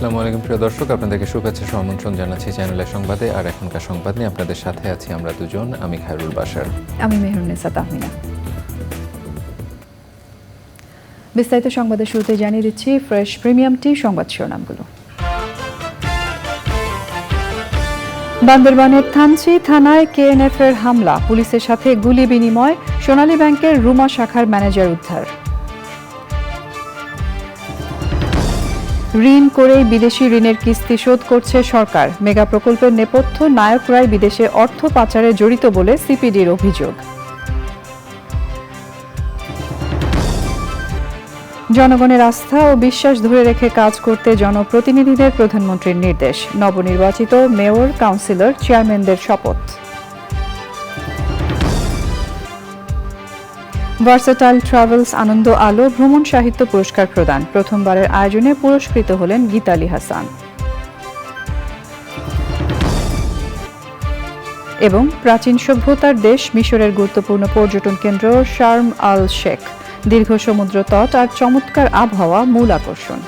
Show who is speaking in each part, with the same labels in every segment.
Speaker 1: আসসালামু আলাইকুম প্রিয় দর্শক, আপনাদেরকে শুভেচ্ছা আমন্ত্রণ জানাচ্ছি চ্যানেলের সংবাদে। আর এখনকার সংবাদ নিয়ে আপনাদের সাথে আছি আমরা দুজন, আমি খায়রুল বাশার,
Speaker 2: আমি মেহরুন্নেসা তাহমিনা। বিস্তারিত সংবাদের শুরুতে জানিয়ে দিচ্ছি ফ্রেশ প্রিমিয়াম টি সংবাদ শিরোনামগুলো। বান্দরবানের থানচি থানায় কেএনএফ এর হামলা, পুলিশের সাথে গুলি বিনিময়, সোনালী ব্যাংকের রুমা শাখার ম্যানেজার উদ্ধার। ঋণ করেই বিদেশি ঋণের কিস্তি শোধ করছে সরকার, মেগা প্রকল্পের নেপথ্য নায়করাই বিদেশে অর্থ পাচারে জড়িত বলে সিপিডির অভিযোগ। জনগণের আস্থা ও বিশ্বাস ধরে রেখে কাজ করতে জনপ্রতিনিধিদের প্রধানমন্ত্রীর নির্দেশ, নবনির্বাচিত মেয়র, কাউন্সিলর, চেয়ারম্যানদের শপথ। ভার্সাটাইল ট্রাভেলস আনন্দ আলো ভ্রমণ সাহিত্য পুরস্কার প্রদান, প্রথমবারের আয়োজনে পুরস্কৃত হলেন গীতালি হাসান। এবং প্রাচীন সভ্যতার দেশ মিশরের গুরুত্বপূর্ণ পর্যটন কেন্দ্র শার্ম আল শেখ, দীর্ঘ সমুদ্র তট আর চমৎকার আবহাওয়া মূল আকর্ষণ।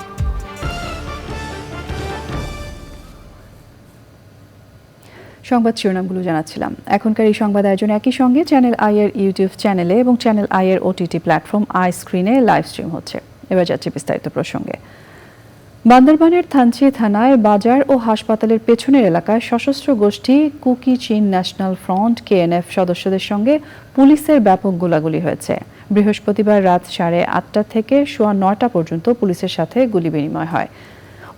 Speaker 2: সংবাদ শিরোনামগুলো জানাচ্ছিলাম। এখনকার এই সংবাদ আয়োজনে একই সঙ্গে চ্যানেল আই এর ইউটিউব চ্যানেলে এবং চ্যানেল আই এর ওটিটি প্ল্যাটফর্ম আই স্ক্রিনে লাইভ স্ট্রিম হচ্ছে। এবার যাচ্ছে বিস্তারিত প্রসঙ্গে। বান্দরবানের থানচি থানায় বাজার ও হাসপাতালের পেছনের এলাকায় সশস্ত্র গোষ্ঠী কুকি চিন ন্যাশনাল ফ্রন্ট কেএনএফ সদস্যদের সঙ্গে পুলিশের ব্যাপক গোলাগুলি হয়েছে। বৃহস্পতিবার রাত 8:30 থেকে সোয়া 9টা পর্যন্ত পুলিশের সাথে গুলি বিনিময় হয়।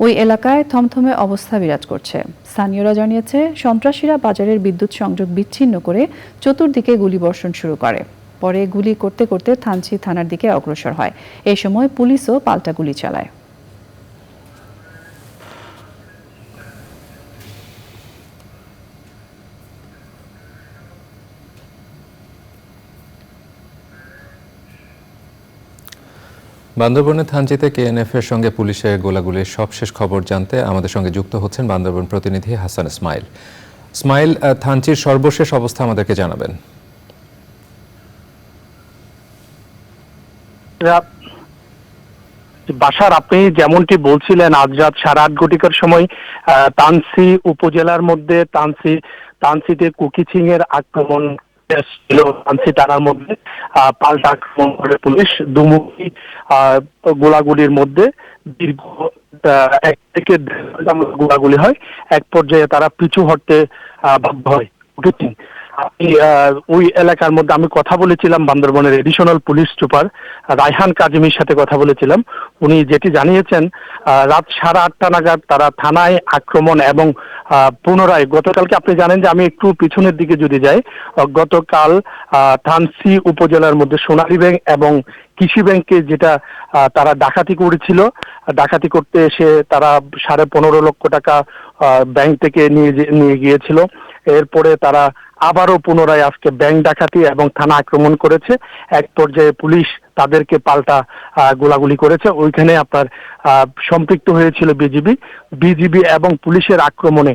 Speaker 2: ওই এলাকায় থমথমে অবস্থা বিরাজ করছে। স্থানীয়রা জানিয়েছে, সন্ত্রাসীরা বাজারের বিদ্যুৎ সংযোগ বিচ্ছিন্ন করে চতুর্দিকে গুলিবর্ষণ শুরু করে। পরে গুলি করতে করতে থানচি থানার দিকে অগ্রসর হয়। এই সময় পুলিশও পাল্টা গুলি চালায়।
Speaker 1: বান্দরবনের থানচিতে কেএনএফ এর সঙ্গে পুলিশের গোলাগুলির সবশেষ খবর জানতে আমাদের সঙ্গে যুক্ত হচ্ছেন বান্দরবন প্রতিনিধি হাসান ইসমাইল। ইসমাইল, থানচির সর্বশেষ অবস্থা আমাদেরকে জানাবেন।
Speaker 3: বাশার, আপনি যেমনটি বলছিলেন, আজ রাত 8:30 সময় তানসি উপজেলার মধ্যে তানসিতে কুকিচিং এর আক্রমণ ছিল। তানসি থানার মধ্যে পাল্টা আক্রমণ করে পুলিশ, দুমুখী গোলাগুলির মধ্যে দীর্ঘ 1 থেকে 1.5 ঘন্টা গোলাগুলি হয়। এক পর্যায়ে তারা পিছু হটতে বাধ্য হয়। কুকিচিং ওই এলাকার মধ্যে আমি কথা বলেছিলাম বান্দরবনের এডিশনাল পুলিশ সুপার রায়হান কাজিমির সাথে কথা বলেছিলাম। উনি যেটি জানিয়েছেন, রাত 8:30 নাগাদ তারা থানায় আক্রমণ এবং পুনরায় গতকালকে, আপনি জানেন যে আমি একটু পিছনের দিকে যদি যাই, গতকাল থানসি উপজেলার মধ্যে সোনালী ব্যাংক এবং কৃষি ব্যাংকে যেটা তারা ডাকাতি করেছিল, ডাকাতি করতে এসে তারা 15.5 লক্ষ টাকা ব্যাংক থেকে নিয়ে গিয়েছিল। এরপরে তারা আবারও পুনরায় আজকে ব্যাংক ডাকাতি এবং থানা আক্রমণ করেছে। এক পর্যায়ে পুলিশ তাদেরকে পাল্টা গোলাগুলি করেছে। ওইখানে আপনার সম্পৃক্ত হয়েছিল বিজিবি এবং পুলিশের আক্রমণে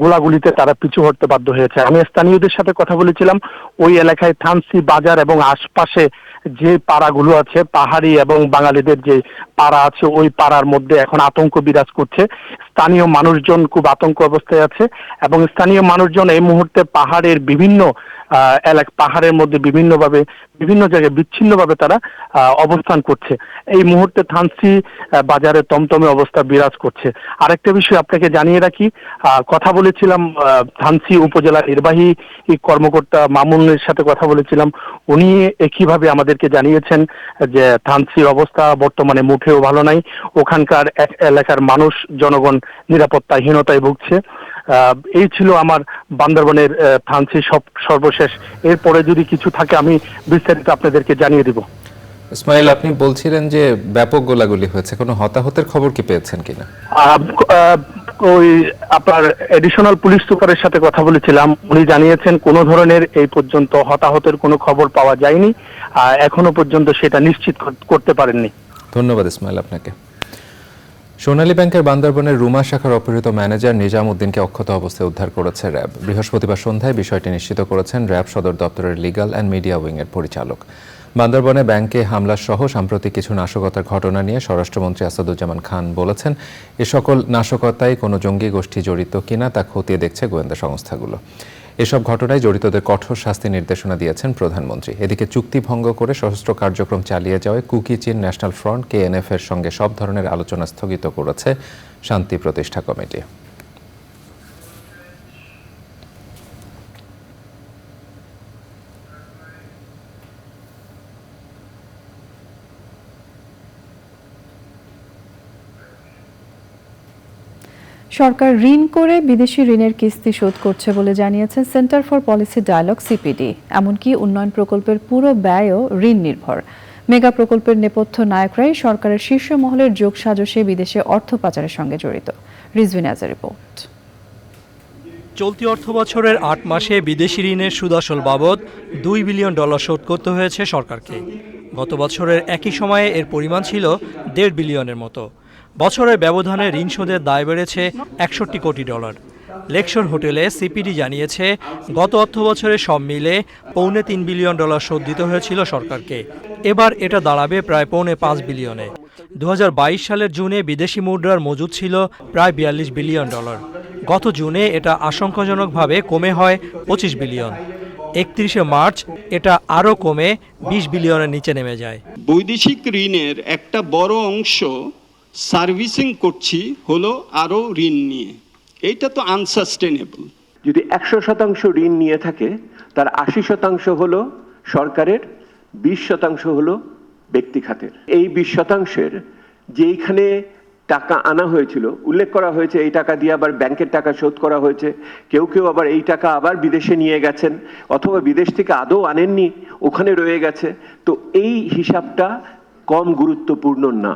Speaker 3: গোলাগুলিতে তারা পিছু হটতে বাধ্য হয়েছে। আমি স্থানীয়দের সাথে কথা বলেছিলাম। ওই এলাকায় থানসি বাজার এবং আশপাশে যে পাড়াগুলো আছে, পাহাড়ি এবং বাঙালিদের যে পাড়া আছে, ওই পাড়ার মধ্যে এখন আতঙ্ক বিরাজ করছে। স্থানীয় মানুষজন খুব আতঙ্ক অবস্থায় আছে এবং স্থানীয় মানুষজন এই মুহূর্তে পাহাড়ের বিভিন্ন পাহাড়ের মধ্যে বিভিন্ন জায়গায় বিচ্ছিন্নভাবে তারা অবস্থান করছে। এই মুহূর্তে থানসি বাজারে তমতমে অবস্থা বিরাজ করছে। আরেকটা বিষয় আপনাকে জানিয়ে রাখি, কথা বলেছিলাম থানসি উপজেলা নির্বাহী কর্মকর্তা মামুনের সাথে কথা বলেছিলাম। উনি একইভাবে আমাদেরকে জানিয়েছেন যে থানসির অবস্থা বর্তমানে মুঠেও ভালো নাই। ওখানকার এলাকার মানুষ, জনগণ নিরাপত্তাহীনতায় ভুগছে। এই ছিল আমার বান্দরবনের থানসি সর্বশেষ। এরপরে যদি কিছু থাকে আমি বিস্তারিত আপনাদেরকে জানিয়ে দিব।
Speaker 1: ইসমাইল, আপনি বলছিলেন যে ব্যাপক গোলাগুলি হয়েছে, কোনো হতাহতের খবর কি পেয়েছেন কিনা?
Speaker 3: ওই আপনার এডিশনাল পুলিশ সুপারের সাথে কথা বলেছিলাম। উনি জানিয়েছেন কোনো ধরনের এই পর্যন্ত হতাহতের কোনো খবর পাওয়া যায়নি, এখনো পর্যন্ত সেটা নিশ্চিত করতে পারেননি।
Speaker 1: ধন্যবাদ ইসমাইল আপনাকে। সোনালী ব্যাংকের বান্দরবনের রুমা শাখার অপহৃত ম্যানেজার নিজাম উদ্দিনকে অক্ষত অবস্থায় উদ্ধার করেছে র্যাব। বৃহস্পতিবার সন্ধ্যায় বিষয়টি নিশ্চিত করেছেন র্যাব সদর দপ্তরের লিগ্যাল অ্যান্ড মিডিয়া উইংয়ের পরিচালক। বান্দরবনে ব্যাংকে হামলা সহ সাম্প্রতিক কিছু নাশকতার ঘটনা নিয়ে স্বরাষ্ট্রমন্ত্রী আসাদুজ্জামান খান বলেছেন, এ সকল নাশকতায় কোনো জঙ্গি গোষ্ঠী জড়িত কিনা তা খতিয়ে দেখছে গোয়েন্দা সংস্থাগুলো। এসব ঘটনায় জড়িতদের কঠোর শাস্তি নির্দেশনা দিয়েছেন প্রধানমন্ত্রী। এদিকে চুক্তি ভঙ্গ করে সশস্ত্র কার্যক্রম চালিয়ে যাওয়ায় কুকি চিন ন্যাশনাল ফ্রন্ট KNF এর সঙ্গে সব ধরনের আলোচনা স্থগিত করেছে শান্তি প্রতিষ্ঠা কমিটি।
Speaker 2: সরকার ঋণ করে বিদেশি ঋণের কিস্তি শোধ করছে বলে জানিয়েছে Centre for Policy Dialogue CPD। এমনকি উন্নয়ন প্রকল্পের পুরো ব্যয়ও ঋণ নির্ভর। মেগা প্রকল্পের নেপথ্য নায়করাই সরকারের শীর্ষ মহলের যোগসাজশে বিদেশে অর্থ পাচারের সঙ্গে জড়িত। রিজভিন আজের রিপোর্ট।
Speaker 4: চলতি অর্থবছরের ৮ মাসে বিদেশি ঋণের সুদ-আসল বাবদ $2 বিলিয়ন শোধ করতে হয়েছে সরকারকে। গত বছরের একই সময়ে এর পরিমাণ ছিল $1.5 বিলিয়নের মতো। বছরের ব্যবধানে ঋণ শোধের দায় বেড়েছে $61 কোটি। লেকশোর হোটেলে CPD জানিয়েছে, গত অর্থবছরে সব মিলে $3.25 বিলিয়ন শোধ দিতে হয়েছিল সরকারকে। এবার এটা দাঁড়াবে প্রায় $5.25 বিলিয়নে। 2022 সালের জুনে বিদেশি মুদ্রার মজুদ ছিল প্রায় $42 বিলিয়ন। গত জুনে এটা আশঙ্কাজনকভাবে কমে হয় $25 বিলিয়ন। 31শে মার্চ এটা আরও কমে $20 বিলিয়নের নিচে নেমে যায়।
Speaker 5: বৈদেশিক ঋণের একটা বড় অংশ সার্ভিসিং করছি হলো আরও ঋণ নিয়ে। এইটা তো আনসাস্টেনেবল।
Speaker 6: যদি 100% ঋণ নিয়ে থাকে, তার 80% হলো সরকারের, 20% হলো ব্যক্তি খাতের। এই 20%-এর যেইখানে টাকা আনা হয়েছিল, উল্লেখ করা হয়েছে এই টাকা দিয়ে আবার ব্যাংকের টাকা শোধ করা হয়েছে, কেউ কেউ আবার এই টাকা আবার বিদেশে নিয়ে গেছেন, অথবা বিদেশ থেকে আদৌ আনেননি, ওখানে রয়ে গেছে। তো এই হিসাবটা কম গুরুত্বপূর্ণ না।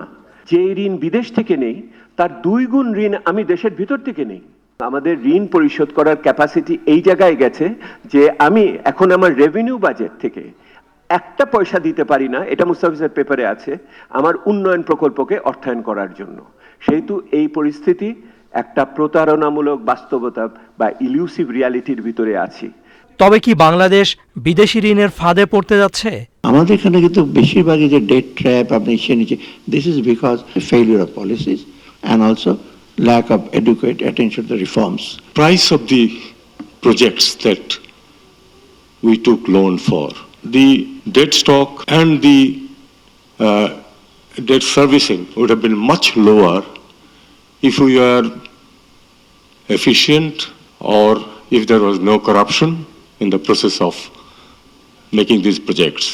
Speaker 6: যে ঋণ বিদেশ থেকে নেই, তার 2 গুণ ঋণ আমি দেশের ভিতর থেকে নেই। আমাদের ঋণ পরিশোধ করার ক্যাপাসিটি এই জায়গায় গেছে যে আমি এখন আমার রেভিনিউ বাজেট থেকে একটা পয়সা দিতে পারি না, এটা মুস্তাফিজের পেপারে আছে, আমার উন্নয়ন প্রকল্পকে অর্থায়ন করার জন্য। সেহেতু এই পরিস্থিতি একটা প্রতারণামূলক বাস্তবতা বা ইলিউসিভ রিয়ালিটির ভিতরে আছি।
Speaker 4: তবে কি বাংলাদেশ বিদেশি ঋণের ফাঁদে পড়তে যাচ্ছে?
Speaker 7: আমাদের এখানে কিন্তু বেশিরভাগই যে ডেট ট্র্যাপ আপনি নিচে, this is because failure of policies and also lack of adequate attention to the reforms.
Speaker 8: Price of the projects that we took loan for, the debt stock and the debt servicing would have been much lower if we were efficient or if there was no corruption in the process of making these projects.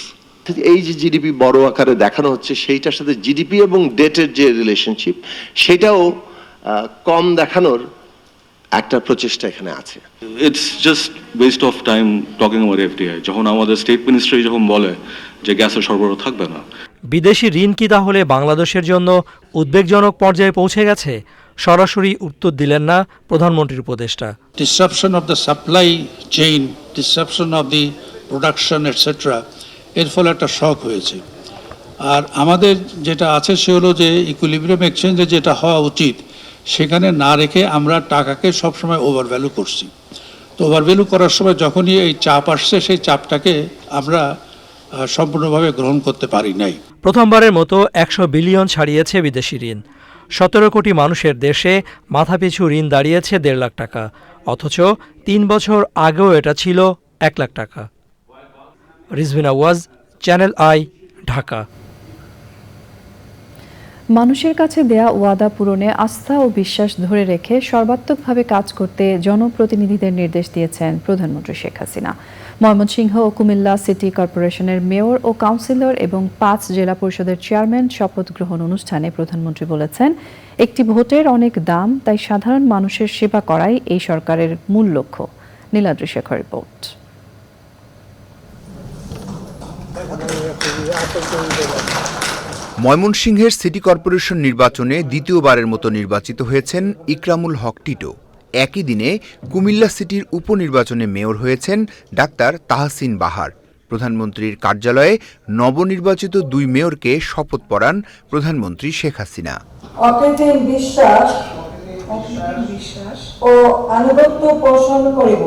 Speaker 9: এই যে GDP বড় আকারে দেখানো হচ্ছে, সেইটার সাথে GDP এবং ডেটের যে রিলেশনশিপ, সেটাও কম দেখানোর একটা প্রচেষ্টা এখানে আছে।
Speaker 10: It's just West of time talking about FDI, যখন আমাদের স্টেট মিনিস্ট্রি যখন বলে যে গ্যাসের সরবরাহ থাকবে না।
Speaker 4: বিদেশি ঋণ কি তাহলে বাংলাদেশের জন্য উদ্বেগজনক পর্যায়ে পৌঁছে গেছে? সরাসরি উত্তর দিলেন না প্রধানমন্ত্রীর উপদেষ্টা।
Speaker 11: Disruption of the supply chain, disruption of the production etcetera, এর ফলে একটা শক হয়েছে। আর আমাদের যেটা আছে সে হলো যে ইকুইলিব্রিয়াম এক্সচেঞ্জে যেটা হওয়া উচিত সেখানে না রেখে আমরা টাকাকে সবসময় ওভারভ্যালু করছি। তো ওভারভ্যালু করার সময় যখনই এই চাপ আসছে, সেই চাপটাকে আমরা সম্পূর্ণভাবে গ্রহণ করতে পারি নাই।
Speaker 4: প্রথমবারের মতো 100 বিলিয়ন ছাড়িয়েছে বিদেশি ঋণ। 17 কোটি মানুষের দেশে মাথাপিছু ঋণ দাঁড়িয়েছে $1.5 লাখ টাকা, অথচ 3 বছর আগেও এটা ছিল $1 লাখ টাকা। রিজভিন আওয়াজ, চ্যানেল আই, ঢাকা।
Speaker 2: মানুষের কাছে দেয়া ওয়াদা পূরণে আস্থা ও বিশ্বাস ধরে রেখে সর্বাত্মকভাবে কাজ করতে জনপ্রতিনিধিদের নির্দেশ দিয়েছেন প্রধানমন্ত্রী শেখ হাসিনা। ময়মনসিংহ ও কুমিল্লা সিটি কর্পোরেশনের মেয়র ও কাউন্সিলর এবং 5 জেলা পরিষদের চেয়ারম্যান শপথ গ্রহণ অনুষ্ঠানে প্রধানমন্ত্রী বলেছেন, একটি ভোটের অনেক দাম, তাই সাধারণ মানুষের সেবা করাই এই সরকারের মূল লক্ষ্য। নীলাদ্রি শেখর রিপোর্ট।
Speaker 12: ময়মনসিংহের সিটি কর্পোরেশন নির্বাচনে দ্বিতীয়বারের মতো নির্বাচিত হয়েছেন ইকরামুল হক টিটো। একই দিনে কুমিল্লা সিটির উপনির্বাচনে মেয়র হয়েছেন ডাক্তার তাহসিন বাহার। প্রধানমন্ত্রীর কার্যালয়ে নবনির্বাচিত 2 মেয়রকে শপথ পড়ান প্রধানমন্ত্রী শেখ হাসিনা।
Speaker 13: অকৃত্রিম বিশ্বাস ও আনুগত্য পোষণ করিব।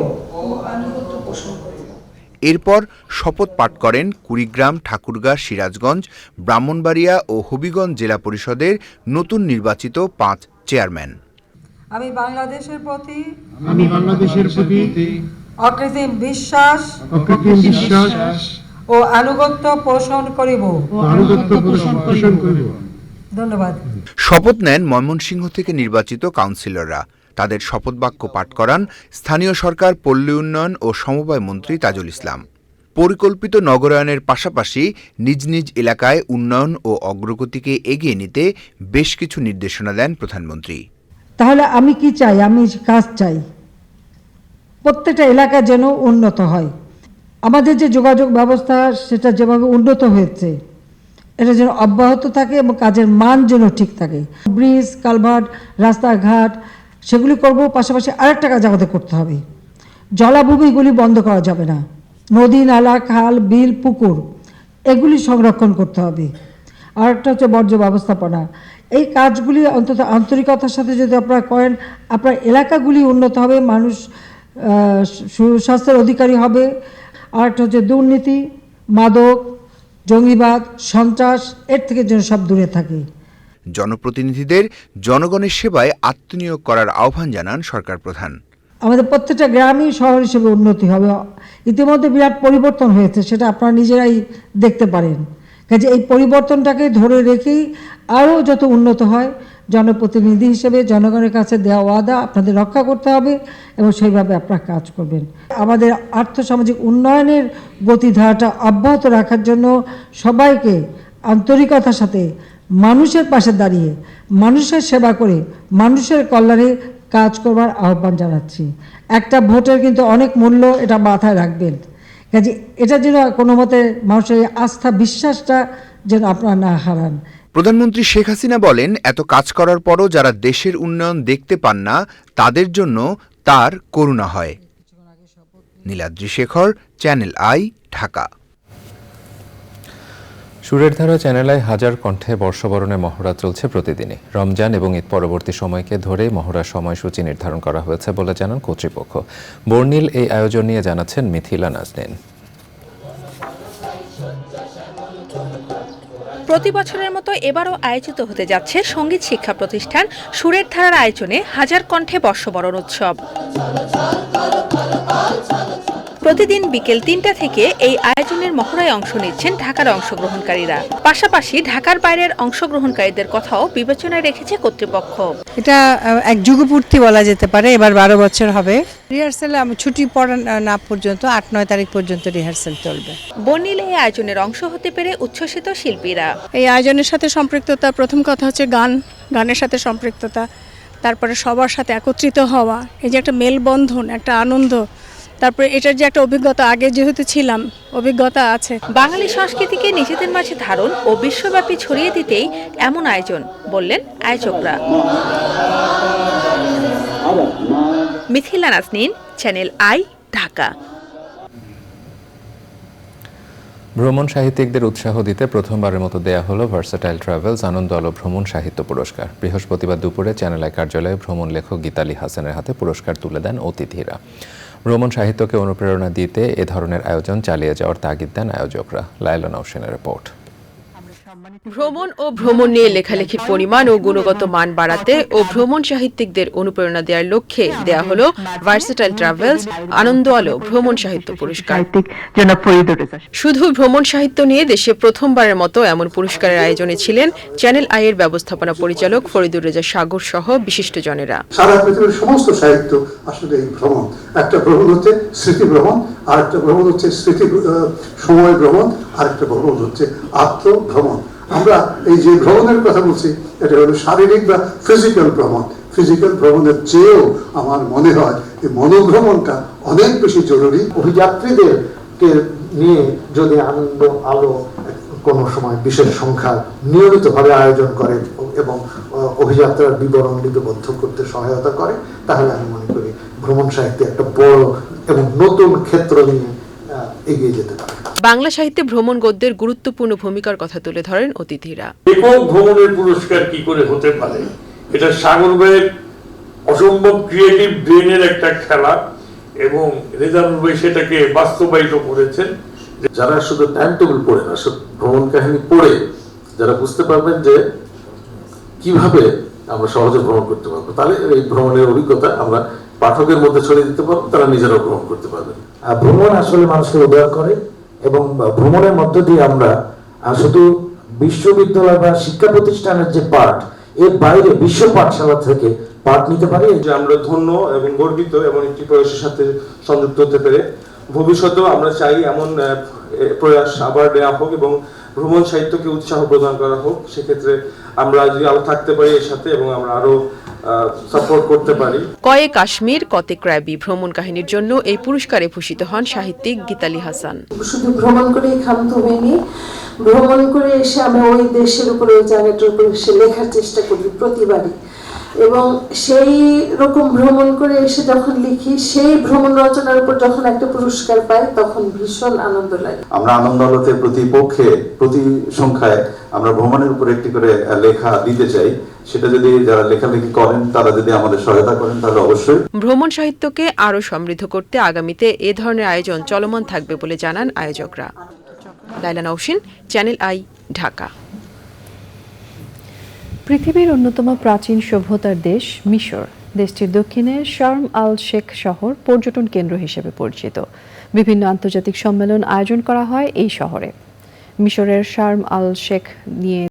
Speaker 12: এরপর শপথ পাঠ করেন কুড়িগ্রাম, ঠাকুরগাঁ, সিরাজগঞ্জ, ব্রাহ্মণবাড়িয়া ও হবিগঞ্জ জেলা পরিষদের নতুন নির্বাচিত 5 চেয়ারম্যান।
Speaker 13: আমি বাংলাদেশের প্রতি অকৃত্রিম বিশ্বাস ও আনুগত্য পোষণ করিব। ধন্যবাদ।
Speaker 12: শপথ নেন ময়মনসিংহ থেকে নির্বাচিত কাউন্সিলররা। তাদের শপথ বাক্য পাঠ করান স্থানীয় সরকার, পল্লী উন্নয়ন ও সমবায় মন্ত্রী তাজুল ইসলাম। পরিকল্পিত নগরায়নের পাশাপাশি নিজ নিজ এলাকায় উন্নয়ন ও অগ্রগতিকে এগিয়ে নিতে বেশ কিছু নির্দেশনা দেন প্রধানমন্ত্রী।
Speaker 13: তাহলে আমি কি চাই? আমি কাজ চাই প্রত্যেকটা এলাকা যেন উন্নত হয়। আমাদের যে যোগাযোগ ব্যবস্থা সেটা যেভাবে উন্নত হয়েছে এটা যেন অব্যাহত থাকে এবং কাজের মান যেন ঠিক থাকে। ব্রিজ, কালভার্ট, রাস্তাঘাট সেগুলি করব, পাশাপাশি আরেকটা কাজ আমাদের করতে হবে, জলাভূমিগুলি বন্ধ করা যাবে না। নদী, নালা, খাল, বিল, পুকুর এগুলি সংরক্ষণ করতে হবে। আরেকটা হচ্ছে বর্জ্য ব্যবস্থাপনা। এই কাজগুলি অন্তত আন্তরিকতার সাথে যদি আপনারা করেন, আপনার এলাকাগুলি উন্নত হবে, মানুষ সুস্বাস্থ্যের অধিকারী হবে। আরেকটা হচ্ছে দুর্নীতি, মাদক, জঙ্গিবাদ, সন্ত্রাস এর থেকে যেন সব দূরে থাকে।
Speaker 12: জনপ্রতিনিধিদের জনগণের সেবায় আত্মনিয়োগ করার আহ্বান জানান সরকার প্রধান।
Speaker 13: আমাদের প্রত্যেকটা গ্রামই শহর হিসেবে উন্নতি হবে। ইতিমধ্যে বিরাট পরিবর্তন হয়েছে, সেটা আপনারা নিজেরাই দেখতে পারেন। কাজে এই পরিবর্তনটাকে ধরে রেখেই আরও যত উন্নত হয়, জনপ্রতিনিধি হিসেবে জনগণের কাছে দেওয়া ওয়াদা আপনাদের রক্ষা করতে হবে এবং সেইভাবে আপনারা কাজ করবেন। আমাদের আর্থসামাজিক উন্নয়নের গতিধারাটা অব্যাহত রাখার জন্য সবাইকে আন্তরিকতার সাথে মানুষের পাশে দাঁড়িয়ে মানুষের সেবা করে মানুষের কল্যাণে কাজ করবার আহ্বান জানাচ্ছি। একটা ভোটের কিন্তু অনেক মূল্য, এটা মাথায় রাখবেন। কাজে এটা যেন কোনো মতে মানুষের আস্থা, বিশ্বাসটা যেন আপনারা না হারান।
Speaker 12: প্রধানমন্ত্রী শেখ হাসিনা বলেন, এত কাজ করার পরও যারা দেশের উন্নয়ন দেখতে পান না তাদের জন্য তার করুণা হয়। Niladri Shekhar, channel I, Dhaka.
Speaker 1: সুরের ধারা চ্যানেল আই হাজার কণ্ঠে বর্ষবরণে মহড়া চলছে প্রতিদিনই। রমজান এবং ঈদ পরবর্তী সময়কে ধরে মহড়ার সময়সূচি নির্ধারণ করা হয়েছে বলে জানান কর্তৃপক্ষ। বর্ণিল এই আয়োজন নিয়ে জানাচ্ছেন মিথিলা নাজনীন।
Speaker 14: প্রতি বছরের মতো এবারও আয়োজিত হতে যাচ্ছে সঙ্গীত শিক্ষা প্রতিষ্ঠান সুরের ধারার আয়োজনে হাজার কণ্ঠে বর্ষবরণ উৎসব। প্রতিদিন বিকেল 3টা থেকে এই আয়োজনের মহড়ায় অংশ নিচ্ছেন ঢাকার অংশগ্রহণকারীরা। পাশাপাশি ঢাকার বাইরের অংশগ্রহণকারীদের কথাও বিবেচনায় রেখেছে কর্তৃপক্ষ।
Speaker 15: এটা এক যুগপূর্তি বলা যেতে পারে। এবার 12 বছর হবে। রিহার্সালে ছুটি পড়া না পর্যন্ত 8-9 তারিখ পর্যন্ত রিহার্সাল চলবে।
Speaker 14: বর্ণিল এই আয়োজনের অংশ হতে পেরে উচ্ছ্বসিত শিল্পীরা।
Speaker 16: এই আয়োজনের সাথে সম্পৃক্ততা, প্রথম কথা হচ্ছে গানের সাথে সম্পৃক্ততা, তারপরে সবার সাথে একত্রিত হওয়া, এই যে একটা মেলবন্ধন, একটা আনন্দ, তারপরে এটার যে একটা অভিজ্ঞতা, আগে যেহেতু ছিলাম অভিজ্ঞতা আছে।
Speaker 14: বাঙালি সংস্কৃতিকে নিজেদের মাঝে ধারণ ও বিশ্বব্যাপী ছড়িয়ে দিতেই এমন আয়োজন, বললেন আয়োজকরা। Mithila Naznin, channel I, Dhaka.
Speaker 1: ভ্রমণ সাহিত্যিকদের উৎসাহ দিতে প্রথমবারের মতো দেয়া হলো ভার্সাটাইল ট্রাভেলস আনন্দ আলো ভ্রমণ সাহিত্য পুরস্কার। বৃহস্পতিবার দুপুরে চ্যানেল আই কার্যালয়ে ভ্রমণ লেখক গীতালি হাসানের হাতে পুরস্কার তুলে দেন অতিথিরা। ভ্রমণ সাহিত্যকে অনুপ্রেরণা দিতে এ ধরনের আয়োজন চালিয়ে যাওয়ার তাগিদ দেন আয়োজকরা। লায়লা নওশিনের রিপোর্ট।
Speaker 17: ভ্রমণ ও ভ্রমণ নিয়ে লেখালেখির পরিমাণ ও গুণগত মান বাড়াতে ও ভ্রমণ সাহিত্যিকদের অনুপ্রেরণা দেওয়ার লক্ষ্যে দেয়া হলো ভার্সাটাইল ট্রাভেলস আনন্দ আলো ভ্রমণ সাহিত্য পুরস্কার। শুধু ভ্রমণ সাহিত্য নিয়ে দেশে প্রথমবারের মতো এমন পুরস্কারের আয়োজনে ছিলেন চ্যানেল আই এর ব্যবস্থাপনা পরিচালক ফরিদুর রেজা সাগর সহ বিশিষ্টজনেরা।
Speaker 18: সারা পৃথিবীর সমস্ত সাহিত্য আসলে এই ভ্রমণ। একটা ভ্রমণ হচ্ছে স্মৃতি ভ্রমণ, আর একটা ভ্রমণ হচ্ছে স্মৃতি সময় ভ্রমণ, আর একটা ভ্রমণ হচ্ছে আত্মভ্রমণ। আমরা এই যে ভ্রমণের কথা বলছি এটা হলো শারীরিক বা ফিজিক্যাল ভ্রমণ। ফিজিক্যাল ভ্রমণের চেয়েও আমার মনে হয় এই মনোভ্রমণটা অনেক বেশি জরুরি। অভিযাত্রীদেরকে নিয়ে যদি আনন্দ আলো কোনো সময় বিশেষ সংখ্যা নিয়মিতভাবে আয়োজন করে এবং অভিযাত্রার বিবরণ লিপিবদ্ধ করতে সহায়তা করে, তাহলে আমি মনে করি ভ্রমণ সাহিত্যে একটা বড় এবং নতুন ক্ষেত্র নিয়ে এগিয়ে যেতে পারে।
Speaker 17: বাংলা সাহিত্যে ভ্রমণ গদ্যের গুরুত্বপূর্ণ ভূমিকার কথা তুলে ধরেন অতিথিরা।
Speaker 19: একক ভ্রমণের পুরস্কার কি করে হতে পারে? এটা সাগর ভাইয়ের অসম্ভব ক্রিয়েটিভ ব্রেনের একটা খেলা এবং রেজানুর ভাই সেটাকে বাস্তবায়িত করেছেন।
Speaker 20: যারা শুধু টাইম টেবিল পড়ে না, ভ্রমণ কাহিনী পড়ে যারা বুঝতে পারবেন যে কিভাবে আমরা সহজে ভ্রমণ করতে পারবো, তাহলে এই ভ্রমণের অভিজ্ঞতা আমরা পাঠকের মধ্যে ছড়িয়ে দিতে পারবো, তারা নিজেরাও ভ্রমণ করতে পারবেন।
Speaker 21: ভ্রমণ আসলে মানুষকে উদার করে এবং ভ্রমণের মধ্য দিয়ে আমরা শুধু বিশ্ববিদ্যালয় বা শিক্ষা প্রতিষ্ঠানের যে পাঠ, এর বাইরে বিশ্ব পাঠশালা থেকে পাঠ নিতে পারি।
Speaker 22: যে আমরা ধন্য এবং গর্বিত এমন একটি প্রয়াসের সাথে সংযুক্ত হতে পেরে। ভবিষ্যতেও আমরা চাই এমন প্রয়াস আবার নেওয়া হোক এবং ভ্রমণ সাহিত্যকে উৎসাহ প্রদান করা হোক। সেক্ষেত্রে আমরা যদি আরো থাকতে পারি এর সাথে এবং আমরা আরো সাপোর্ট করতে পারি।
Speaker 17: কয়ে কাশ্মীর কতে ক্র্যাবি ভ্রমণ কাহিনীর জন্য এই পুরস্কারে ভূষিত হন সাহিত্যিক গীতালি হাসান।
Speaker 23: শুধু ভ্রমণ করেই ক্ষান্ত হয়নি, ভ্রমণ করে এসে আমরা ওই দেশের উপরে, ওই জায়গাটার উপরে এসে লেখার চেষ্টা করি প্রতিবারই, এবং সেই রকম ভ্রমণ করে এসে যখন লিখি, সেই ভ্রমণ রচনার উপর যখন একটা পুরস্কার পাই তখন ভীষণ আনন্দ লাগে।
Speaker 20: আমরা আনন্দ আলোতে প্রতি সংখ্যায় আমরা ভ্রমণের উপর একটি করে লেখা দিতে চাই। সেটা যদি যারা লেখালেখি করেন তারা যদি আমাদের সহায়তা করেন তাহলে অবশ্যই।
Speaker 17: ভ্রমণ সাহিত্যকে আরো সমৃদ্ধ করতে আগামীতে এ ধরনের আয়োজন চলমান থাকবে বলে জানান আয়োজকরা। লাইলা নওশিন, চ্যানেল আই, ঢাকা।
Speaker 2: পৃথিবীর অন্যতম প্রাচীন সভ্যতার দেশ মিশর। দেশটির দক্ষিণে শার্ম আল শেখ শহর পর্যটন কেন্দ্র হিসেবে পরিচিত। বিভিন্ন আন্তর্জাতিক সম্মেলন আয়োজন করা হয় এই শহরে। মিশরের শার্ম আল শেখ নিয়ে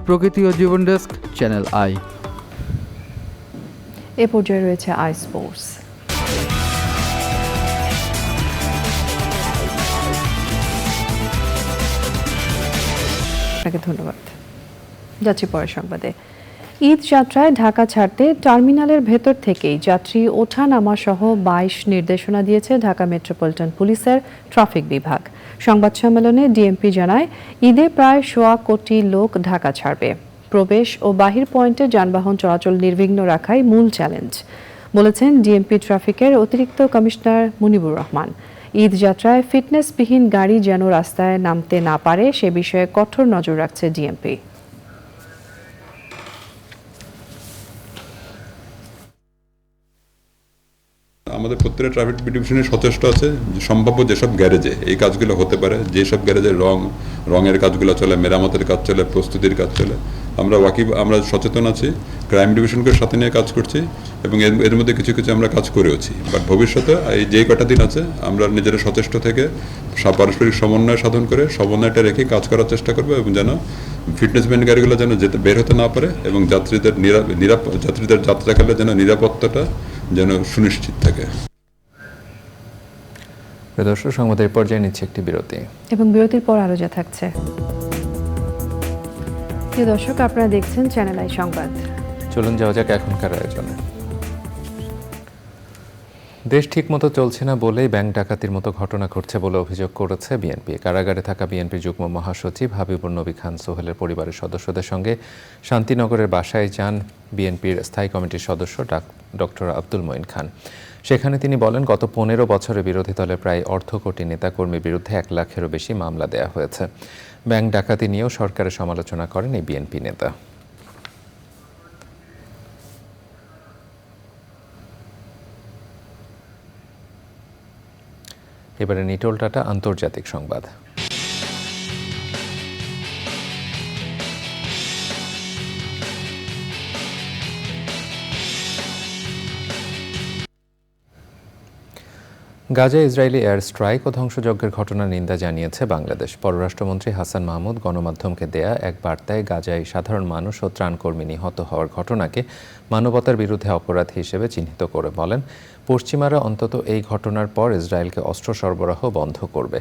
Speaker 24: প্রকৃতি ও জীবন ডেস্ক, চ্যানেল আই।
Speaker 2: এ পর্যায়ে রয়েছে আই স্পোর্টস। আপনাকে ধন্যবাদ। যাচ্ছি পরের সংবাদে। ঈদ যাত্রায় ঢাকা ছাড়তে টার্মিনালের ভেতর থেকেই যাত্রী ওঠা নামা সহ 22 নির্দেশনা দিয়েছে ঢাকা মেট্রোপলিটন পুলিশের ট্রাফিক বিভাগ। সংবাদ সম্মেলনে ডিএমপি জানায়, ঈদে প্রায় 1.25 কোটি লোক ঢাকা ছাড়বে। প্রবেশ ও বাহির পয়েন্টে যানবাহন চলাচল নির্বিঘ্ন রাখাই মূল চ্যালেঞ্জ বলেছেন ডিএমপি ট্রাফিকের অতিরিক্ত কমিশনার মুনিবুর রহমান। ঈদ যাত্রায় ফিটনেসবিহীন গাড়ি যেন রাস্তায় নামতে না পারে সে বিষয়ে কঠোর নজর রাখছে ডিএমপি।
Speaker 25: আমাদের প্রত্যেকটা ট্রাফিক ডিভিশনে সচেষ্ট আছে যে সম্ভাব্য যেসব গ্যারেজে এই কাজগুলো হতে পারে, যেসব গ্যারেজে রঙের কাজগুলো চলে, মেরামতের কাজ চলে, প্রস্তুতির কাজ চলে, আমরা সচেতন আছি। ক্রাইম ডিভিশনকে সাথে নিয়ে কাজ করছি এবং এর মধ্যে কিছু কিছু আমরা কাজ করেওছি। বাট ভবিষ্যতে এই যেই কটা দিন আছে আমরা নিজেরা সচেষ্ট থেকে পারস্পরিক সমন্বয় সাধন করে সমন্বয়টা রেখে কাজ করার চেষ্টা করবো এবং যেন ফিটনেস ব্যান্ড গাড়িগুলো যেন বের হতে না পারে এবং যাত্রীদের যাত্রাকালে যেন নিরাপত্তাটা যেন সুনিশ্চিত থাকে।
Speaker 1: দর্শক, সংবাদের পর্যায়ে নিচ্ছে একটি বিরতি
Speaker 2: এবং বিরতির পর আরো যা থাকছে। প্রিয় দর্শক, আপনারা দেখছেন চ্যানেল আই সংবাদ।
Speaker 1: চলুন যাওয়া যাক এখনকার আয়োজনে। দেশ ঠিকমতো চলছে না বলেই ব্যাংক ডাকাতির মতো ঘটনা ঘটছে বলে অভিযোগ করেছে বিএনপি। কারাগারে থাকা বিএনপির যুগ্ম মহাসচিব হাবিবুর নবী খান সোহেলের পরিবারের সদস্যদের সঙ্গে শান্তিনগরের বাসায় যান বিএনপির স্থায়ী কমিটির সদস্য ডক্টর আব্দুল মঈন খান। সেখানে তিনি বলেন, গত 15 বছরে বিরোধী দলের প্রায় অর্ধকোটি নেতাকর্মীর বিরুদ্ধে 1 লাখেরও বেশি মামলা দেয়া হয়েছে। ব্যাংক ডাকাতি নিয়েও সরকারের সমালোচনা করেন এই বিএনপি নেতা। এবারে নিটোল টাটা আন্তর্জাতিক সংবাদ। গাজায় ইসরায়েলি এয়ার স্ট্রাইক ও ধ্বংসযজ্ঞের ঘটনার নিন্দা জানিয়েছে বাংলাদেশ। পররাষ্ট্রমন্ত্রী হাসান মাহমুদ গণমাধ্যমকে দেয়া এক বার্তায় গাজায় সাধারণ মানুষ ও ত্রাণকর্মী নিহত হওয়ার ঘটনাকে মানবতার বিরুদ্ধে অপরাধ হিসেবে চিহ্নিত করে বলেন, পশ্চিমারা অন্তত এই ঘটনার পর ইসরায়েলকে অস্ত্র সরবরাহ বন্ধ করবে।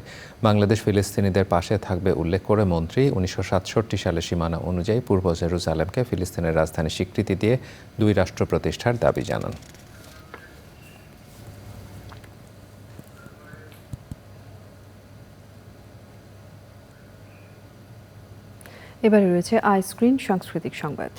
Speaker 1: বাংলাদেশ ফিলিস্তিনিদের পাশে থাকবে উল্লেখ করে মন্ত্রী 1967 সালে সীমানা অনুযায়ী পূর্ব জেরুজালেমকে ফিলিস্তিনের রাজধানী স্বীকৃতি দিয়ে 2 রাষ্ট্র প্রতিষ্ঠার দাবি জানান।
Speaker 2: এবারে রয়েছে আইস্ক্রিন সাংস্কৃতিক সংবাদ।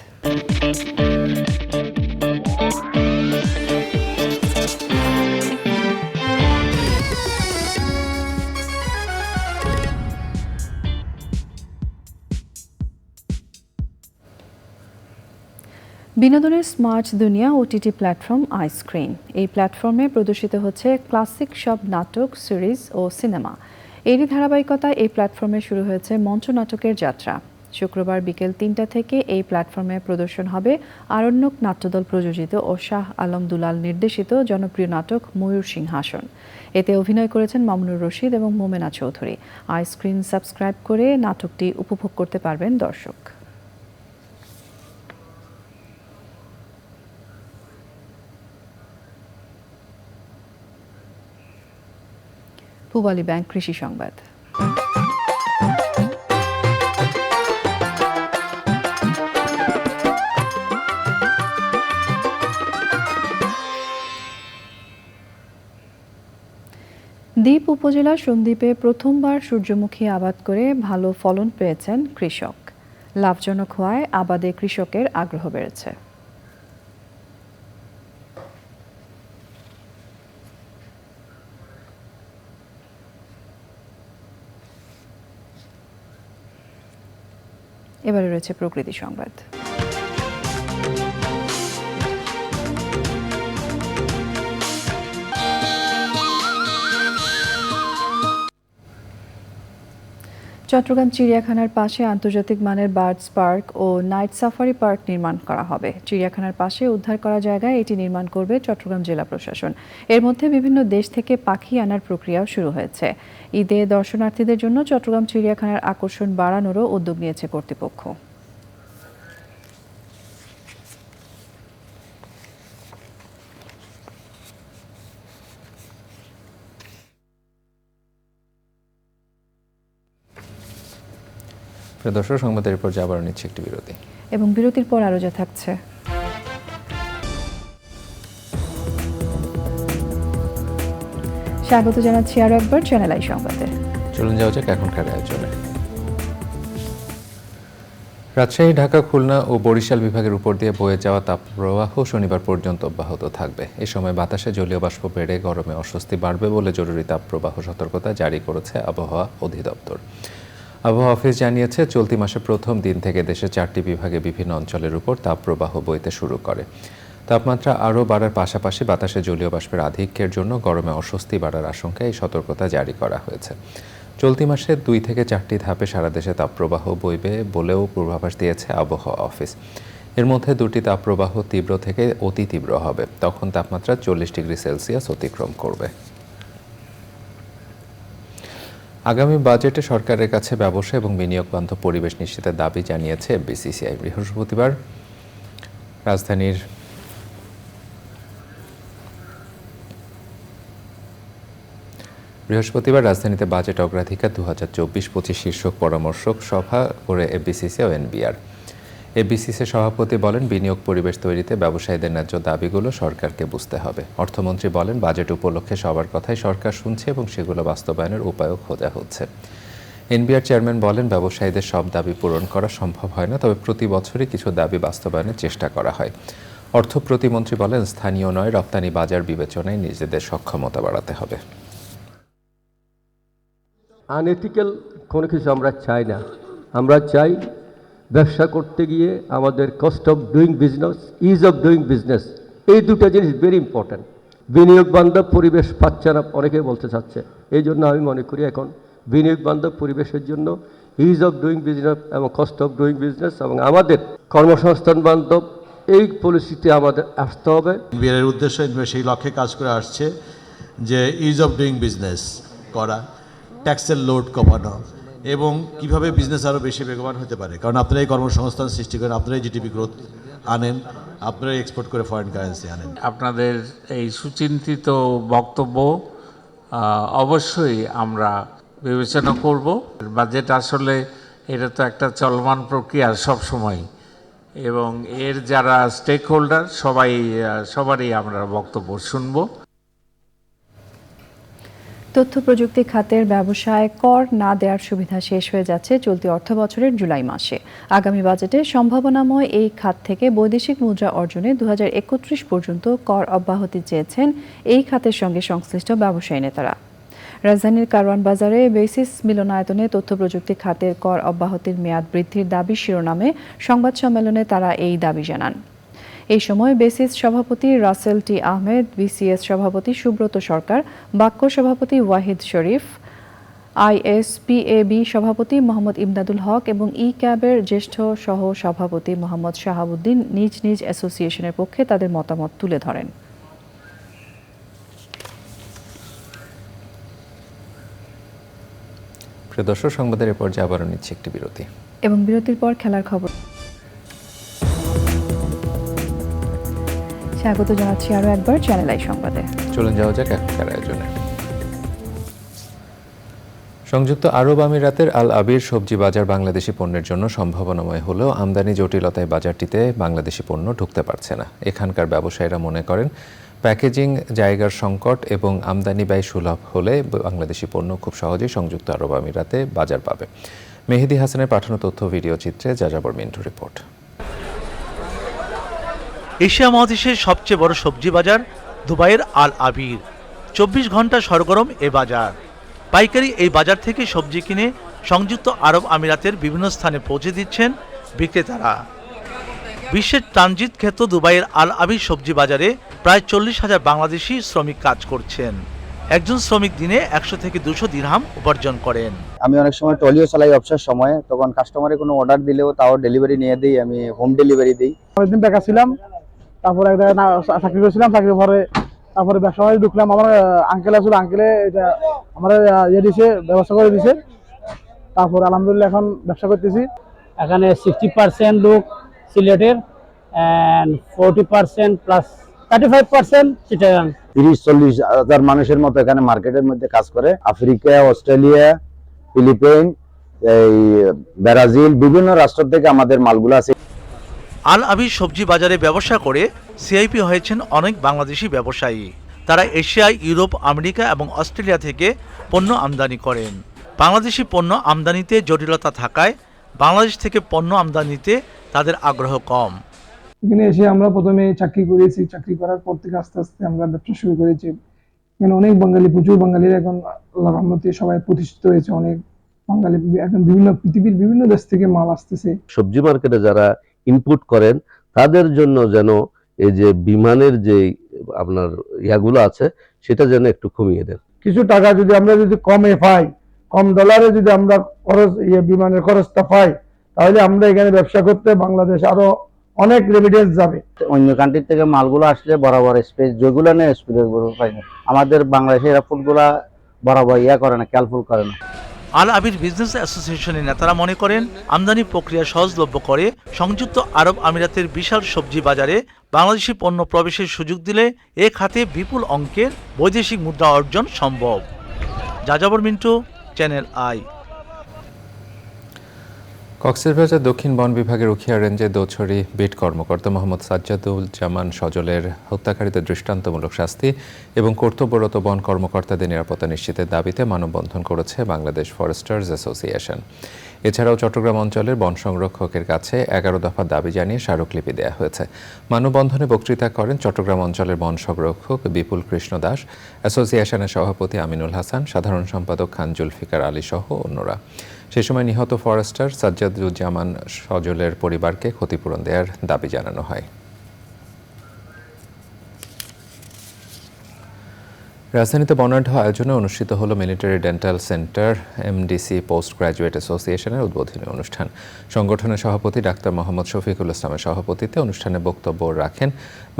Speaker 2: বিনোদনের স্মার্ট দুনিয়া ওটিটি প্ল্যাটফর্ম আইস্ক্রিন। এই প্ল্যাটফর্মে প্রদর্শিত হচ্ছে ক্লাসিক সব নাটক, সিরিজ ও সিনেমা। এরই ধারাবাহিকতায় এই প্ল্যাটফর্মে শুরু হয়েছে মঞ্চ নাটকের যাত্রা। শুক্রবার বিকেল 3টা থেকে এই প্ল্যাটফর্মে প্রদর্শন হবে আরণ্যক নাট্যদল প্রযোজিত ও শাহ আলম দুলাল নির্দেশিত জনপ্রিয় নাটক ময়ূর সিংহাসন। এতে অভিনয় করেছেন মামুনুর রশিদ এবং মোমেনা চৌধুরী। আইস্ক্রিন সাবস্ক্রাইব করে নাটকটি উপভোগ করতে পারবেন দর্শক। পূবালী ব্যাংক কৃষি সংবাদ। দ্বীপ উপজেলার সন্দ্বীপে প্রথমবার সূর্যমুখী আবাদ করে ভালো ফলন পেয়েছেন কৃষক। লাভজনক হওয়ায় আবাদে কৃষকের আগ্রহ বেড়েছে। এবারে রয়েছে প্রকৃতি সংবাদ। চট্টগ্রাম চিড়িয়াখানার পাশে আন্তর্জাতিক মানের বার্ডস পার্ক ও নাইট সাফারি পার্ক নির্মাণ করা হবে। চিড়িয়াখানার পাশে উদ্ধার করা জায়গায় এটি নির্মাণ করবে চট্টগ্রাম জেলা প্রশাসন। এর মধ্যে বিভিন্ন দেশ থেকে পাখি আনার প্রক্রিয়াও শুরু হয়েছে। ঈদে দর্শনার্থীদের জন্য চট্টগ্রাম চিড়িয়াখানার আকর্ষণ বাড়ানোরও উদ্যোগ নিয়েছে কর্তৃপক্ষ।
Speaker 1: দর্শক, সংবাদের পর যাবার নিচ্ছে একটি বিরতি
Speaker 2: এবং বিরতির পর আরো যা থাকছে। স্বাগত জানাচ্ছি আরো একবার চ্যানেল আই সংবাদে।
Speaker 1: চলুন যাওয়া যাক এখনকার আয়োজনে। রাজশাহী, ঢাকা, খুলনা ও বরিশাল বিভাগের উপর দিয়ে বয়ে যাওয়া তাপপ্রবাহ শনিবার পর্যন্ত অব্যাহত থাকবে। এ সময় বাতাসে জলীয় বাষ্প বেড়ে গরমে অস্বস্তি বাড়বে বলে জরুরি তাপপ্রবাহ সতর্কতা জারি করেছে আবহাওয়া অধিদপ্তর। আবহাওয়া অফিস জানিয়েছে, চলতি মাসের প্রথম দিন থেকে দেশের 4টি বিভাগে বিভিন্ন অঞ্চলের উপর তাপপ্রবাহ বইতে শুরু করে। তাপমাত্রা আরও বাড়ার পাশাপাশি বাতাসে জলীয় বাষ্পের আধিক্যের জন্য গরমে অস্বস্তি বাড়ার আশঙ্কায় এই সতর্কতা জারি করা হয়েছে। চলতি মাসে 2 থেকে 4টি ধাপে সারা দেশে তাপপ্রবাহ বইবে বলেও পূর্বাভাস দিয়েছে আবহাওয়া অফিস। এর মধ্যে 2টি তাপপ্রবাহ তীব্র থেকে অতি তীব্র হবে, তখন তাপমাত্রা 40 ডিগ্রি সেলসিয়াস অতিক্রম করবে। আগামী বাজেটে সরকারের কাছে ব্যবসা এবং বিনিয়োগ বান্ধব পরিবেশ নিশ্চিতের দাবি জানিয়েছে এফবিসিসিআই। বৃহস্পতিবার রাজধানীতে বাজেট অগ্রাধিকার 2024-25 শীর্ষক পরামর্শক সভা করে এফবিসিসিআই ও এনবিআর। এবিসিসির সভাপতি বলেন, বিনিয়োগ পরিবেশ তৈরিতে ব্যবসায়ীদের ন্যায্য দাবিগুলো সরকারকে বুঝতে হবে। অর্থমন্ত্রী বলেন, বাজেট উপলক্ষে সবার কথাই সরকার শুনছে এবং সেগুলো বাস্তবায়নের উপায়ও খোঁজা হচ্ছে। এনবিআর চেয়ারম্যান বলেন, ব্যবসায়ীদের সব দাবি পূরণ করা সম্ভব হয় না, তবে প্রতি বছরই কিছু দাবি বাস্তবায়নের চেষ্টা করা হয়। অর্থ প্রতিমন্ত্রী বলেন, স্থানীয় নয়, রপ্তানি বাজার বিবেচনায় নিজেদের সক্ষমতা বাড়াতে হবে।
Speaker 3: আনএথিক্যাল কোনো কিছু আমরা চাই না। আমরা চাই ব্যবসা করতে গিয়ে আমাদের cost of doing business, is of doing business, এই দুটো জিনিস ভেরি ইম্পর্ট্যান্ট। বিনিয়োগ বান্ধব পরিবেশ পাচ্ছে না অনেকে বলতে চাচ্ছে, এই জন্য আমি মনে করি এখন বিনিয়োগ বান্ধব পরিবেশের জন্য ইজ অফ ডুইং বিজনেস এবং কস্ট অফ ডুইং বিজনেস এবং আমাদের কর্মসংস্থান বান্ধব এই পলিসিতে আমাদের আসতে হবে।
Speaker 5: এনবিআর উদ্দেশ্য সেই লক্ষ্যে কাজ করে আসছে যে ইজ অফ ডুইং বিজনেস করা, ট্যাক্সের লোড কমানো এবং কিভাবে বিজনেস আরও বেশি বেগবান হতে পারে। কারণ আপনারাই কর্মসংস্থান সৃষ্টি করেন, আপনারাই জিডিপি গ্রোথ আনেন, আপনারাই এক্সপোর্ট করে ফরেন কারেন্সি আনেন।
Speaker 6: আপনাদের এই সুচিন্তিত বক্তব্য অবশ্যই আমরা বিবেচনা করব। বাজেট আসলে এটা তো একটা চলমান প্রক্রিয়া সবসময়, এবং এর যারা স্টেক হোল্ডার সবারই আমরা বক্তব্য শুনব।
Speaker 2: তথ্য প্রযুক্তি খাতের ব্যবসায় কর না দেওয়ার সুবিধা শেষ হয়ে যাচ্ছে চলতি অর্থবছরের জুলাই মাসে। আগামী বাজেটে সম্ভাবনাময় এই খাত থেকে বৈদেশিক মুদ্রা অর্জনে 2031 পর্যন্ত কর অব্যাহতি চেয়েছেন এই খাতের সঙ্গে সংশ্লিষ্ট ব্যবসায়ী নেতারা। রাজধানীর কারওয়ান বাজারে বেসিস মিলনায়তনে তথ্য প্রযুক্তি খাতের কর অব্যাহতির মেয়াদ বৃদ্ধির দাবি শিরোনামে সংবাদ সম্মেলনে তারা এই দাবি জানান। এই সময় বেসিস সভাপতি রাসেল টি আহমেদ, বিসিএস সভাপতি সুব্রত সরকার, বাক্য সভাপতি ওয়াহিদ শরীফ, আইএসপিএবি সভাপতি মোহাম্মদ ইমদাদুল হক এবং ই ক্যাবের জ্যেষ্ঠ সহ সভাপতি মোহাম্মদ শাহাবুদ্দিন নিজ নিজ অ্যাসোসিয়েশনের পক্ষে তাদের মতামত তুলে ধরেন।
Speaker 1: প্রিয় দর্শক, সংবাদের এ পর্যায়ে আবারও নিচ্ছে একটি বিরতি
Speaker 2: এবং বিরতির পর খেলার খবর। স্বাগত জানাচ্ছি আরও একবার চ্যানেল আই সংবাদে।
Speaker 1: চলুন যাওয়া যাক এখনকার আয়োজনে। সংযুক্ত আরব আমিরাতের আল আবির সবজি বাজার বাংলাদেশি পণ্যের জন্য সম্ভাবনাময় হলেও আমদানি জটিলতায় বাজারটিতে বাংলাদেশি পণ্য ঢুকতে পারছে না। এখানকার ব্যবসায়ীরা মনে করেন, প্যাকেজিং, জায়গার সংকট এবং আমদানি ব্যয় সুলভ হলে বাংলাদেশি পণ্য খুব সহজেই সংযুক্ত আরব আমিরাতে বাজার পাবে। মেহেদি হাসানের পাঠানো তথ্য ভিডিও চিত্রে যাযাবর মিন্টু রিপোর্ট।
Speaker 7: এশিয়া মহাদেশের সবচেয়ে বড় সবজি বাজার দুবাইয়ের আল আবির। 24 ঘন্টা সরগরম এ বাজার। পাইকারি এই বাজার থেকে সবজি কিনে সংযুক্ত আরব আমিরাতের বিভিন্ন স্থানে পৌঁছে দিচ্ছেন বিক্রেতারা। বিশ্বের ট্রানজিট খ্যাত দুবাইয়ের আল আবির সবজি বাজারে প্রায় 40,000 বাংলাদেশি শ্রমিক কাজ করছেন। একজন শ্রমিক দিনে 100 থেকে 200 দিরহাম উপার্জন করেন।
Speaker 8: আমি অনেক সময় ট্রলিও চালাই অবসর সময়ে, তখন কাস্টমারের কোনো অর্ডার দিলেও তাও ডেলিভারি নিয়ে দিই, আমি হোম ডেলিভারি দিই।
Speaker 26: অনেকদিন বেকার ছিলাম, তারপরে একটা চাকরি করেছিলাম, চাকরির পরে তারপরে ব্যবসা বাণিজ্যে ঢুকলাম। আমার আঙ্কেল আসলে আঙ্কেলে এটা আমার দিছে, ব্যবস্থা করে দিছে। তারপর আলহামদুলিল্লাহ এখন ব্যবসা করতেছি।
Speaker 27: এখানে 60% লোক সিলেটের and 40% প্লাস 35% চিটাগাং।
Speaker 8: 30-40 হাজার মানুষের মতো এখানে মার্কেটের মধ্যে কাজ করে। আফ্রিকা, অস্ট্রেলিয়া, ফিলিপাইন, এই ব্রাজিল, বিভিন্ন রাষ্ট্র থেকে আমাদের মালগুলো আছে।
Speaker 7: আল আবির সবজি বাজারে ব্যবসা করে সিআইপি হয়েছেন অনেক বাংলাদেশি ব্যবসায়ী। তারা এশিয়া, ইউরোপ, আমেরিকা এবং অস্ট্রেলিয়া থেকে পণ্য আমদানি করেন। বাংলাদেশি পণ্য আমদানিতে জটিলতা থাকায় বাংলাদেশ থেকে পণ্য আমদানিতে তাদের আগ্রহ কম।
Speaker 26: এখানে এসে আমরা প্রথমে চাকরি করেছি, চাকরি করার পর থেকে আস্তে আস্তে আমরা ব্যবসা শুরু করেছি। এখানে অনেক বাঙালি, প্রচুর বাঙালিরা এখন আল্লাহর রহমতে সবাই প্রতিষ্ঠিত হয়েছে। অনেক বাঙালি এখন পৃথিবীর বিভিন্ন দেশ থেকে মাল আসতেছে।
Speaker 28: সবজি মার্কেটে যারা ইনপুট করেন তাদের জন্য যেন এই যে বিমানের যে আপনার ইয়াগুলো আছে সেটা যেন একটু কমিয়ে দেন।
Speaker 26: কিছু টাকা যদি আমরা কমে পাই, কম ডলারে যদি আমরা খরচ বিমানের খরচটা পাই, তাহলে আমরা এখানে ব্যবসা করতে বাংলাদেশ আরো অনেক রেমিটেন্স যাবে।
Speaker 8: অন্য কান্ট্রি থেকে মালগুলো আসলে বরাবর স্পেস যেগুলো নেই স্পিডের পাই না। আমাদের বাংলাদেশের ফুডগুলা বরাবর করে না, কেয়ারফুল করে না।
Speaker 7: আল আবির বিজনেস অ্যাসোসিয়েশনের নেতারা মনে করেন, আমদানি প্রক্রিয়া সহজলভ্য করে সংযুক্ত আরব আমিরাতের বিশাল সবজি বাজারে বাংলাদেশি পণ্য প্রবেশের সুযোগ দিলে এ খাতে বিপুল অঙ্কের বৈদেশিক মুদ্রা অর্জন সম্ভব। যাযাবর মিন্টু, চ্যানেল আই।
Speaker 1: কক্সবাজার দক্ষিণ বন বিভাগের উখিয়া রেঞ্জের দোছড়ি বিট কর্মকর্তা মোহাম্মদ সাজ্জাদুল জামান সজলের হত্যাকারীদের দৃষ্টান্তমূলক শাস্তি এবং কর্তব্যরত বন কর্মকর্তাদের নিরাপত্তা নিশ্চিতের দাবিতে মানববন্ধন করেছে বাংলাদেশ ফরেস্টার্স অ্যাসোসিয়েশন। এছাড়াও চট্টগ্রাম অঞ্চলের বন সংরক্ষকের কাছে 11 দফা দাবি জানিয়ে স্মারকলিপি দেওয়া হয়েছে। মানববন্ধনে বক্তৃতা করেন চট্টগ্রাম অঞ্চলের বন সংরক্ষক বিপুল কৃষ্ণ দাস, অ্যাসোসিয়েশনের সভাপতি আমিনুল হাসান, সাধারণ সম্পাদক খান জুলফিকার আলী সহ অন্যরা। সেই সময় নিহত ফরেস্টার সাজ্জাদুজ্জামান সজলের পরিবারকে ক্ষতিপূরণ দেওয়ার দাবি জানানো হয়। রাজধানীতে বর্ণাঢ্য আয়োজনে অনুষ্ঠিত হলো military dental centre MDC post graduate অ্যাসোসিয়েশনের উদ্বোধনী অনুষ্ঠান। সংগঠনের সভাপতি ডাক্তার মোহাম্মদ শফিকুল ইসলামের সভাপতিত্বে অনুষ্ঠানে বক্তব্য রাখেন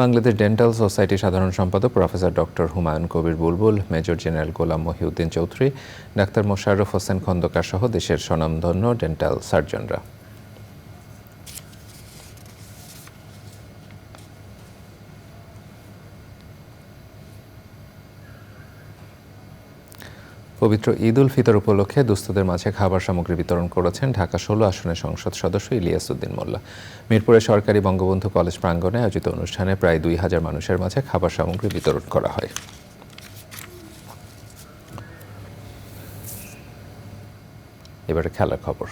Speaker 1: বাংলাদেশ ডেন্টাল সোসাইটি সাধারণ সম্পাদক প্রফেসর ডক্টর হুমায়ুন কবির বুলবুল, মেজর জেনারেল গোলাম মহিউদ্দিন চৌধুরী, ডাক্তার মোশাররফ হোসেন খন্দকার সহ দেশের স্বনামধন্য ডেন্টাল সার্জনরা। পবিত্র ঈদ উল ফিতর উপলক্ষে দুস্থদের মাঝে খাবার সামগ্রী বিতরণ করেছেন ঢাকা 16 আসনের সংসদ সদস্য ইলিয়াস উদ্দিন মোল্লা। মিরপুরের সরকারি বঙ্গবন্ধু কলেজ প্রাঙ্গণে আয়োজিত অনুষ্ঠানে প্রায় 2000 মানুষের মাঝে খাবার সামগ্রী বিতরণ করা হয়। এবারে খেলার খবর।